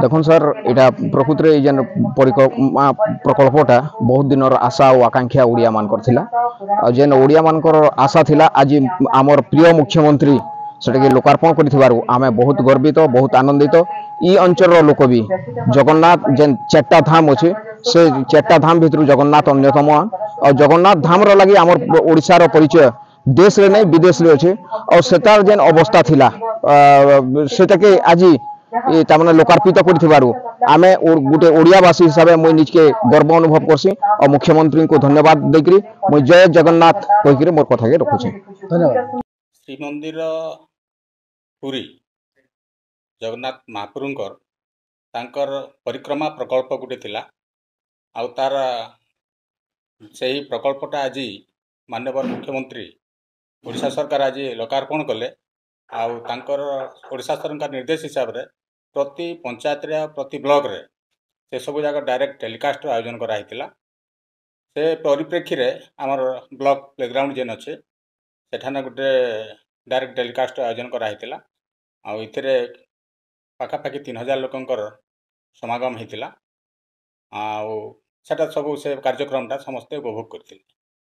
देखो सर यहाँ प्रकृत में जेन परिक्रमा प्रकल्पटा बहुत दिन आशा और आकांक्षा ओडिया मानकर थिला जेन ओडिया मानकर आशा थिला आज आमर प्रिय मुख्यमंत्री से लोकार्पण कर आमे बहुत गर्वित बहुत आनंदित ई अंचल लोक भी जगन्नाथ जेन चार्टा धाम अच्छे से चार्टा धाम भितर जगन्नाथ अन्यतम और जगन्नाथ धाम लगी आमर ओडिशार परिचय देश रे नहीं विदेश रे अच्छे और सेटार जेन अवस्था थिला सेटाके आज तामने लोकार्पित आमे गोटे ओडियावासी हिसाब से मुझे निजके गर्व अनुभव करसी और मुख्यमंत्री को धन्यवाद देकरी मुझे जय जगन्नाथ कहीकि मोर कथा के रखुचे। धन्यवाद। श्रीमंदिर पुरी जगन्नाथ महाप्रभुंकर तांकर परिक्रमा प्रकल्प गुटे थिला आउ तार से ही प्रकल्पटा आज माननीय मुख्यमंत्री ओडिशा सरकार आज लोकार्पण कले आउ तांकर ओडिशा सरकार निर्देश हिसाब से प्रति पंचायत रे प्रति ब्लॉक रे से सब जगह डायरेक्ट टेलीकास्ट आयोजन कराइला से परिप्रेक्षी रे आमर ब्लॉक प्लेग्राउंड जेन अच्छे सेठाने गोटे डायरेक्ट टेलीकास्ट आयोजन कराइला आउ इथिरे पाखापाखि 3000 लोकंकर समागम होता आउ सेटा सब से कार्यक्रमटा समस्ते उपभोग करथिले।